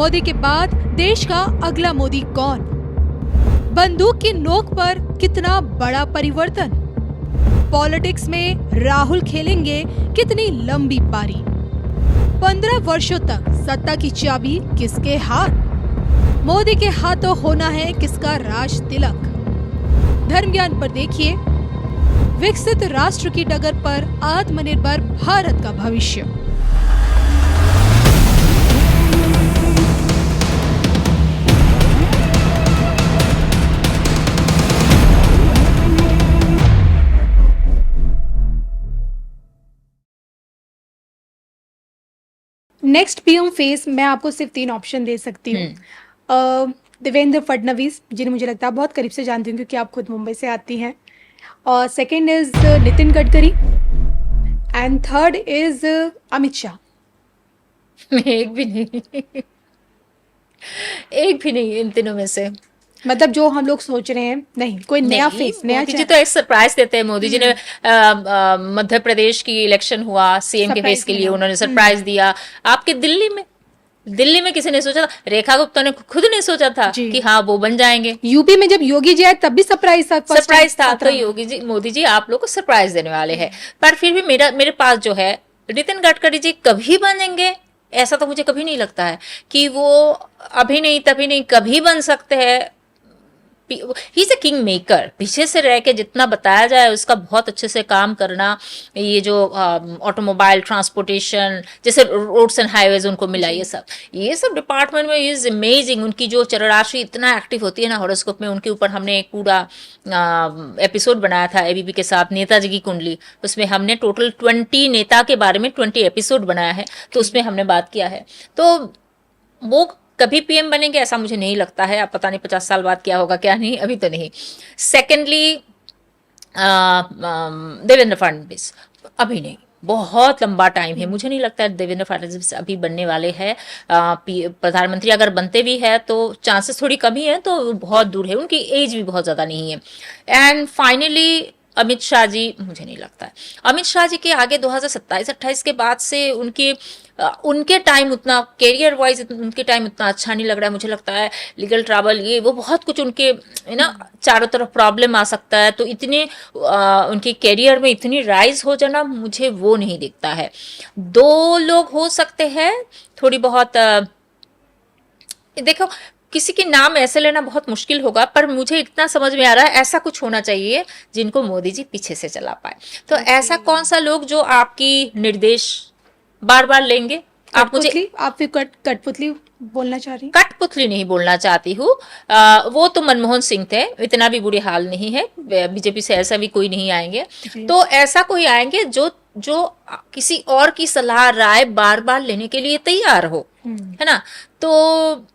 मोदी के बाद देश का अगला मोदी कौन? बंदूक की नोक पर कितना बड़ा परिवर्तन? पॉलिटिक्स में राहुल खेलेंगे कितनी लंबी पारी? 15 वर्षों तक सत्ता की चाबी किसके हाथ? मोदी के हाथों होना है किसका राज तिलक? धर्म ज्ञान पर देखिए, विकसित राष्ट्र की डगर पर आत्मनिर्भर भारत का भविष्य। नेक्स्ट पीएम फेस मैं आपको सिर्फ 3 ऑप्शन दे सकती हूँ। देवेंद्र फडणवीस, जिन्हें मुझे लगता है बहुत करीब से जानती हूँ क्योंकि आप खुद मुंबई से आती हैं, और second is Nitin Gadkari and third is Amit Shah. एक भी नहीं, एक भी नहीं इन तीनों में से। मतलब जो हम लोग सोच रहे हैं, नहीं कोई नया फेस, नया मोदी जी तो एक सरप्राइज देते हैं। मोदी जी ने मध्य प्रदेश की इलेक्शन हुआ, सीएम के फेस के लिए उन्होंने सरप्राइज दिया। आपके दिल्ली में किसी ने सोचा था? रेखा गुप्ता ने खुद नहीं सोचा था कि हाँ वो बन जाएंगे। यूपी में जब योगी जी आए तब भी सरप्राइज था। तो योगी जी, मोदी जी आप लोग को सरप्राइज देने वाले हैं। पर फिर भी मेरे पास जो है, नितिन गडकरी जी कभी बनेंगे ऐसा तो मुझे कभी नहीं लगता है कि वो अभी नहीं तभी नहीं कभी बन सकते हैं। He is a king maker. पीछे से रह के जितना बताया जाए उसका बहुत अच्छे से काम करना, ये जो ऑटोमोबाइल ट्रांसपोर्टेशन जैसे रोड्स एंड हाईवेज उनको मिला, ये सब डिपार्टमेंट में इज अमेजिंग। उनकी जो चरराशि इतना एक्टिव होती है ना हॉरोस्कोप में, उनके ऊपर हमने एक पूरा एपिसोड बनाया था एबीपी के साथ, नेताजी की कुंडली। उसमें हमने टोटल 20 नेता के बारे में 20 एपिसोड बनाया है, तो उसमें हमने बात किया है। तो वो कभी पीएम बनेंगे ऐसा मुझे नहीं लगता है। अब पता नहीं 50 साल बाद क्या होगा क्या नहीं, अभी तो नहीं। सेकेंडली देवेंद्र फडणवीस अभी नहीं, बहुत लंबा टाइम है। मुझे नहीं लगता है देवेंद्र फडणवीस अभी बनने वाले हैं प्रधानमंत्री। अगर बनते भी है तो चांसेस थोड़ी कम ही है, तो बहुत दूर है, उनकी एज भी बहुत ज्यादा नहीं है। एंड फाइनली अमित शाह जी, मुझे नहीं लगता है अमित शाह जी के आगे 2027-28 के बाद से उनके टाइम उतना कैरियर वाइज उनके टाइम उतना अच्छा नहीं लग रहा है। मुझे लगता है लीगल ट्रबल, ये वो बहुत कुछ उनके चारों तरफ प्रॉब्लम आ सकता है। तो इतने उनके कैरियर में इतनी राइज हो जाना मुझे वो नहीं दिखता है। 2 लोग हो सकते हैं थोड़ी बहुत, देखो किसी के नाम ऐसे लेना बहुत मुश्किल होगा, पर मुझे इतना समझ में आ रहा है ऐसा कुछ होना चाहिए जिनको मोदी जी पीछे से चला पाए। तो ऐसा कौन सा लोग जो आपकी निर्देश बार बार लेंगे? आप मुझे आप फिर कठपुतली बोलना चाह रही? कठपुतली नहीं बोलना चाहती हूँ। वो तो मनमोहन सिंह थे, इतना भी बुरे हाल नहीं है। बीजेपी से ऐसा भी कोई नहीं आएंगे। तो ऐसा कोई आएंगे जो किसी और की सलाह राय बार बार लेने के लिए तैयार हो, है ना। तो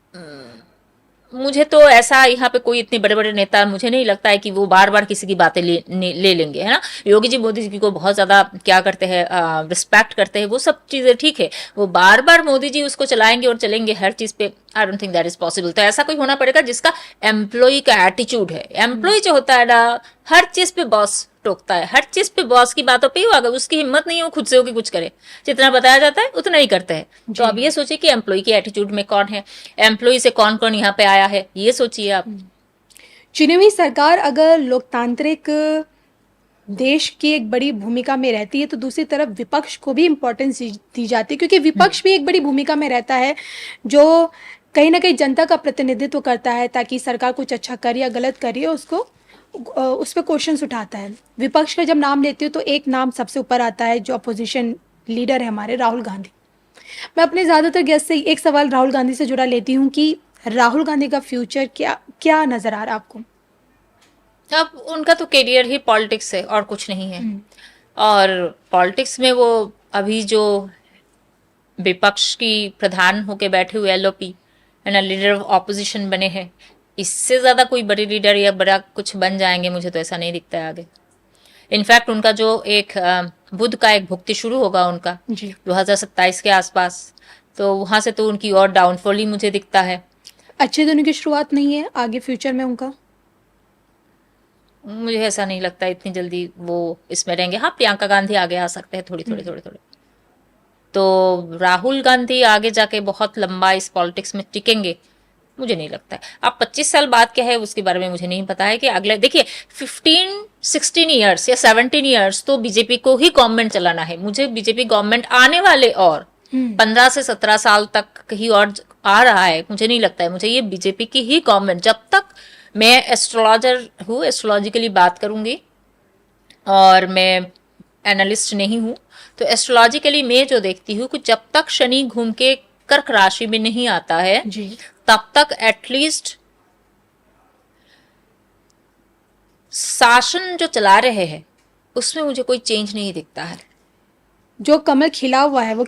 मुझे तो ऐसा यहाँ पे कोई इतने बड़े बड़े नेता मुझे नहीं लगता है कि वो बार बार किसी की बातें ले लेंगे, है ना। योगी जी मोदी जी को बहुत ज्यादा क्या करते हैं, रिस्पेक्ट करते हैं, वो सब चीजें ठीक है। वो बार बार मोदी जी उसको चलाएंगे और चलेंगे हर चीज पे, I don't think that is possible. तो ऐसा कोई होना पड़ेगा जिसका एम्प्लॉय का एटीट्यूड है। एम्प्लॉय जो होता है ना, हर चीज पे बॉस टोकता है, हर चीज पे बॉस की बातों पे ही अगर उसकी हिम्मत नहीं हो खुद से हो कि कुछ करे, जितना बताया जाता है उतना ही करते हैं। तो अब ये सोचिए कि एम्प्लॉय की एटीट्यूड में कौन है, एम्प्लॉय से कौन कौन यहाँ पे आया है, ये सोचिए आप। चुनी हुई सरकार अगर लोकतांत्रिक देश की एक बड़ी भूमिका में रहती है तो दूसरी तरफ विपक्ष को भी इम्पोर्टेंस दी जाती है, क्योंकि विपक्ष भी एक बड़ी भूमिका में रहता है जो कहीं ना कहीं जनता का प्रतिनिधित्व करता है, ताकि सरकार कुछ अच्छा करे या गलत करे उसको उस पर क्वेश्चंस उठाता है। विपक्ष का जब नाम लेती हूँ तो एक नाम सबसे ऊपर आता है जो अपोजिशन लीडर है हमारे, राहुल गांधी। मैं अपने ज़्यादातर गेस्ट से एक सवाल राहुल गांधी से जुड़ा लेती हूँ कि राहुल गांधी का फ्यूचर क्या नजर आ रहा है आपको? अब उनका तो करियर ही पॉलिटिक्स है और कुछ नहीं है। और पॉलिटिक्स में वो अभी जो विपक्ष की प्रधान होके बैठे हुए एलओपी है ना, लीडर ऑफ ऑपोजिशन बने हैं, इससे ज्यादा कोई बड़े लीडर या बड़ा कुछ बन जाएंगे मुझे तो ऐसा नहीं दिखता है आगे। इनफैक्ट उनका जो एक बुध का एक भुक्ति शुरू होगा उनका 2027 के आसपास, तो वहां से तो उनकी और डाउनफॉल ही मुझे दिखता है। अच्छे दिनों की शुरुआत नहीं है आगे फ्यूचर में उनका? मुझे ऐसा नहीं लगता इतनी जल्दी वो इसमें रहेंगे। हाँ, प्रियंका गांधी आगे आ सकते हैं थोड़ी। तो राहुल गांधी आगे जाके बहुत लंबा इस पॉलिटिक्स में टिकेंगे, मुझे नहीं लगता है। अब 25 साल बाद क्या है उसके बारे में मुझे नहीं पता है कि अगले, देखिए 15-16 ईयर्स या 17 ईयर्स तो बीजेपी को ही गवर्नमेंट चलाना है। मुझे बीजेपी गवर्नमेंट आने वाले और 15 से 17 साल तक ही और आ रहा है, मुझे नहीं लगता है। मुझे ये बीजेपी की ही गवर्नमेंट, जब तक मैं एस्ट्रोलॉजर हूँ, एस्ट्रोलॉजिकली बात करूंगी और मैं एनालिस्ट नहीं हूँ, तो एस्ट्रोलॉजिकली मैं जो देखती हूँ कि जब तक शनि घूम के कर्क राशि में नहीं आता है जी। तब तक एटलीस्ट शासन जो चला रहे हैं उसमें मुझे कोई चेंज नहीं दिखता है। जो कमल खिला हुआ है वो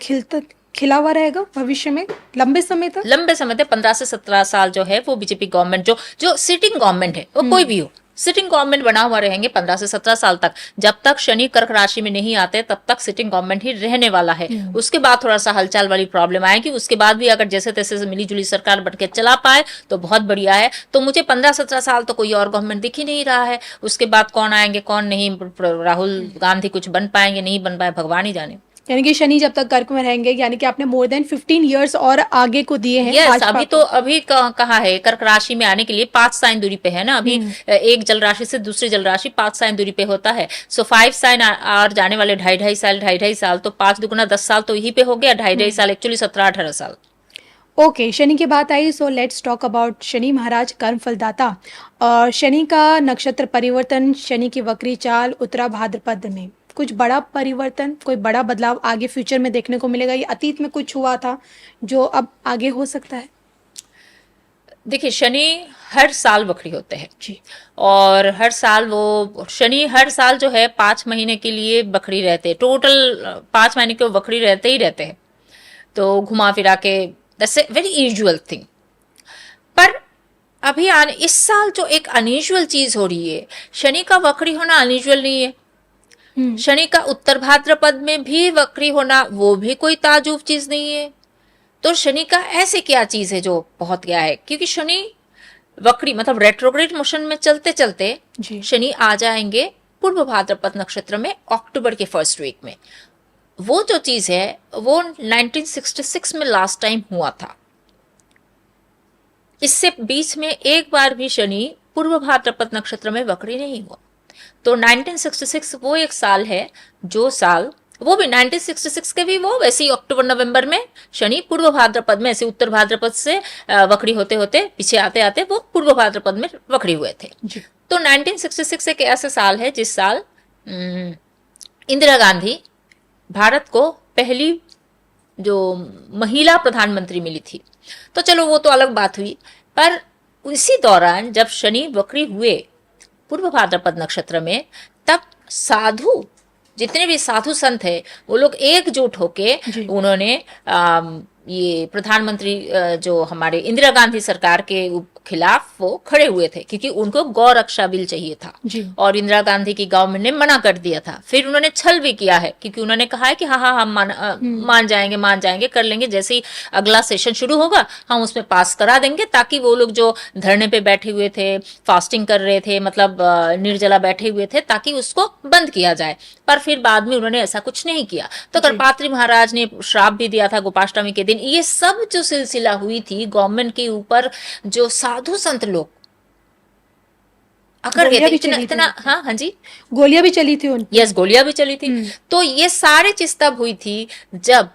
खिला हुआ रहेगा भविष्य में लंबे समय तक। लंबे समय तक 15 से 17 साल जो है वो बीजेपी गवर्नमेंट, जो सिटिंग गवर्नमेंट है, वो कोई भी हो, सिटिंग गवर्नमेंट बना हुआ रहेंगे 15 से 17 साल तक। जब तक शनि कर्क राशि में नहीं आते तब तक सिटिंग गवर्नमेंट ही रहने वाला है। उसके बाद थोड़ा सा हलचल वाली प्रॉब्लम आएगी, उसके बाद भी अगर जैसे तैसे मिली जुली सरकार बन के चला पाए तो बहुत बढ़िया है। तो मुझे 15-17 साल तो कोई और गवर्नमेंट दिख ही नहीं रहा है। उसके बाद कौन आएंगे कौन नहीं, राहुल गांधी कुछ बन पाएंगे नहीं बन पाए, भगवान ही जाने। यानी कि शनि जब तक कर्क में रहेंगे, यानी कि आपने मोर देन 15 इयर्स और आगे को दिए हैं। यस, भाजपा अभी कहा है कर्क राशि में आने के लिए 5 साइन दूरी पे है ना। अभी एक जल राशि से दूसरी जल राशि 5 साइन दूरी पे होता है। सो 5 साइन और जाने वाले 2.5 साल, तो 5 दुगुना 10 साल तो यही पे हो गया। 2.5 साल एक्चुअली 17-18 साल। ओके, शनि की बात आई, so let's talk about Shani Maharaj कर्म फलदाता। और शनि का नक्षत्र परिवर्तन, शनि की वक्री चाल उत्तरा भाद्रपद में कुछ बड़ा परिवर्तन, कोई बड़ा बदलाव आगे फ्यूचर में देखने को मिलेगा? ये अतीत में कुछ हुआ था जो अब आगे हो सकता है? देखिए शनि हर साल वक्री होते हैं जी। और हर साल वो शनि हर साल जो है 5 महीने के लिए वक्री रहते हैं। टोटल 5 महीने के वक्री रहते ही रहते हैं। तो घुमा फिरा के that's a very usual thing. पर अभी इस साल जो एक अनयूजुअल चीज हो रही है, शनि का वक्री होना अनयूजुअल नहीं है। शनि का उत्तर भाद्रपद में भी वक्री होना वो भी कोई ताजुब चीज नहीं है। तो शनि का ऐसे क्या चीज है जो बहुत क्या है, क्योंकि शनि वक्री मतलब रेट्रोग्रेड मोशन में चलते चलते शनि आ जाएंगे पूर्व भाद्रपद नक्षत्र में अक्टूबर के फर्स्ट वीक में। वो जो चीज है वो 1966 में लास्ट टाइम हुआ था। इससे बीच में एक बार भी शनि पूर्व भाद्रपद नक्षत्र में वक्री नहीं हुआ। तो 1966 वो एक साल है जो साल, वो भी 1966 के भी वो वैसे ही अक्टूबर नवंबर में शनि पूर्व भाद्रपद में ऐसे उत्तर भाद्रपद से वक्री होते होते पीछे आते आते वो पूर्व भाद्रपद में वक्री हुए थे। तो 1966 एक ऐसा साल है जिस साल इंदिरा गांधी भारत को पहली जो महिला प्रधानमंत्री मिली थी। तो चलो वो तो अलग बात हुई, पर इसी दौरान जब शनि वक्री हुए पूर्व भाद्रपद नक्षत्र में, तब साधु जितने भी साधु संत है वो लोग एकजुट होके उन्होंने ये प्रधानमंत्री जो हमारे इंदिरा गांधी सरकार के खिलाफ वो खड़े हुए थे, क्योंकि उनको गौ रक्षा बिल चाहिए था और इंदिरा गांधी की गवर्नमेंट ने मना कर दिया था। फिर उन्होंने छल भी किया है, क्योंकि उन्होंने कहा है कि हाँ हाँ हम मान जाएंगे कर लेंगे, जैसे ही अगला सेशन शुरू होगा हम उसमें पास करा देंगे, ताकि वो लोग जो धरने पे बैठे हुए थे, फास्टिंग कर रहे थे, मतलब निर्जला बैठे हुए थे, ताकि उसको बंद किया जाए। पर फिर बाद में उन्होंने ऐसा कुछ नहीं किया। तो करपात्री महाराज ने श्राप भी दिया था गोपाष्टमी के दिन। ये सब जो सिलसिला हुई थी गवर्नमेंट के ऊपर, जो साधु संत लोग अकर गए थे इतना हाँ जी, गोलियां भी चली थी उनकी। यस, गोलियां भी चली थी। तो ये सारी चीज तब हुई थी जब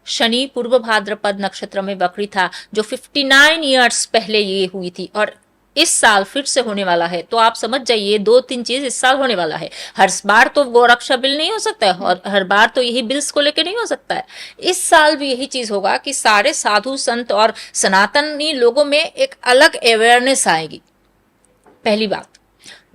शनि पूर्व भाद्रपद नक्षत्र में वक्री था, जो 59 इयर्स पहले ये हुई थी। और इस साल फिर से होने वाला है। तो आप समझ जाइए 2-3 चीज इस साल होने वाला है। हर बार तो गौरक्षा बिल नहीं हो सकता है और हर बार तो यही बिल्स को लेकर नहीं हो सकता है। इस साल भी यही चीज होगा कि सारे साधु संत और सनातनी लोगों में एक अलग अवेयरनेस आएगी, पहली बात।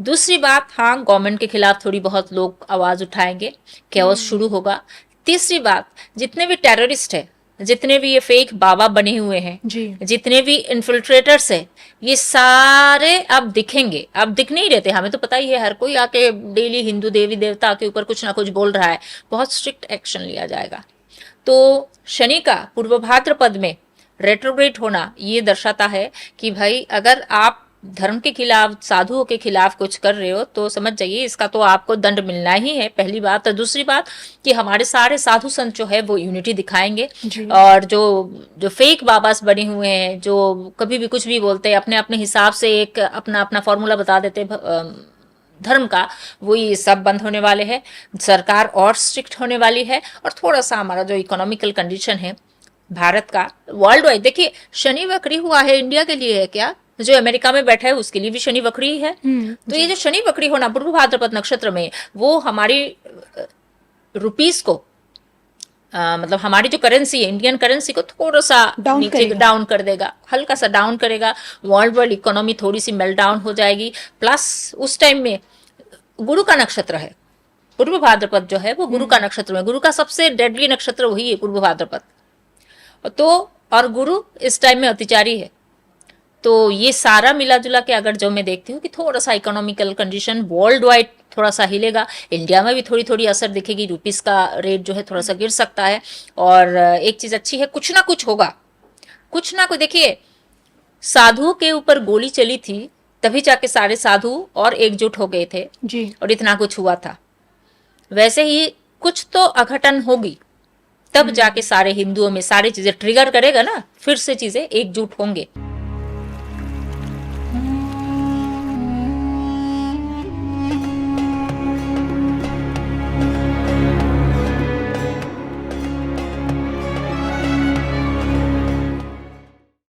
दूसरी बात, हाँ गवर्नमेंट के खिलाफ थोड़ी बहुत लोग आवाज उठाएंगे, कैओस शुरू होगा। तीसरी बात, जितने भी टेररिस्ट है, जितने भी ये फेक बाबा बने हुए हैं, जितने भी इन्फिल्ट्रेटर्स है, ये सारे अब दिखेंगे। अब दिख नहीं रहते, हमें तो पता ही है, हर कोई आके डेली हिंदू देवी देवता के ऊपर कुछ ना कुछ बोल रहा है। बहुत स्ट्रिक्ट एक्शन लिया जाएगा। तो शनि का पूर्व भाद्रपद में रेट्रोग्रेड होना ये दर्शाता है कि भाई अगर आप धर्म के खिलाफ, साधुओं के खिलाफ कुछ कर रहे हो तो समझ जाइए इसका तो आपको दंड मिलना ही है, पहली बात। तो दूसरी बात कि हमारे सारे साधु संत जो है वो यूनिटी दिखाएंगे, जी। और जो जो फेक बाबास बने हुए हैं, जो कभी भी कुछ भी बोलते हैं, अपने अपने हिसाब से एक अपना अपना फॉर्मूला बता देते हैं धर्म का, वो ये सब बंद होने वाले हैं। सरकार और स्ट्रिक्ट होने वाली है, और थोड़ा सा हमारा जो इकोनॉमिकल कंडीशन है भारत का, वर्ल्ड वाइड देखिए, शनि वक्री हुआ है इंडिया के लिए है क्या? जो अमेरिका में बैठा है उसके लिए भी शनि वक्री है। तो ये जो शनि वक्री होना पूर्व भाद्रपद नक्षत्र में, वो हमारी रुपीस को मतलब हमारी जो करेंसी है, इंडियन करेंसी को थोड़ा सा नीचे डाउन कर देगा, हल्का सा डाउन करेगा। वर्ल्ड इकोनॉमी थोड़ी सी मेल्ट डाउन हो जाएगी। प्लस उस टाइम में गुरु का नक्षत्र है, पूर्व भाद्रपद जो है वो गुरु का नक्षत्र है। गुरु का सबसे डेडली नक्षत्र वही है, पूर्व भाद्रपद। तो और गुरु इस टाइम में अतिचारी है। तो ये सारा मिला जुला के अगर जो मैं देखती हूँ कि थोड़ा सा इकोनॉमिकल कंडीशन वर्ल्ड वाइड थोड़ा सा हिलेगा, इंडिया में भी थोड़ी थोड़ी असर दिखेगी, रुपीस का रेट जो है थोड़ा सा गिर सकता है। और एक चीज अच्छी है, कुछ ना कुछ होगा, कुछ ना कुछ। देखिए, साधुओं के ऊपर गोली चली थी तभी जाके सारे साधु और एकजुट हो गए थे जी। और इतना कुछ हुआ था। वैसे ही कुछ तो अघटन होगी, तब जाके सारे हिंदुओं में सारी चीजें ट्रिगर करेगा ना, फिर से चीजें एकजुट होंगे।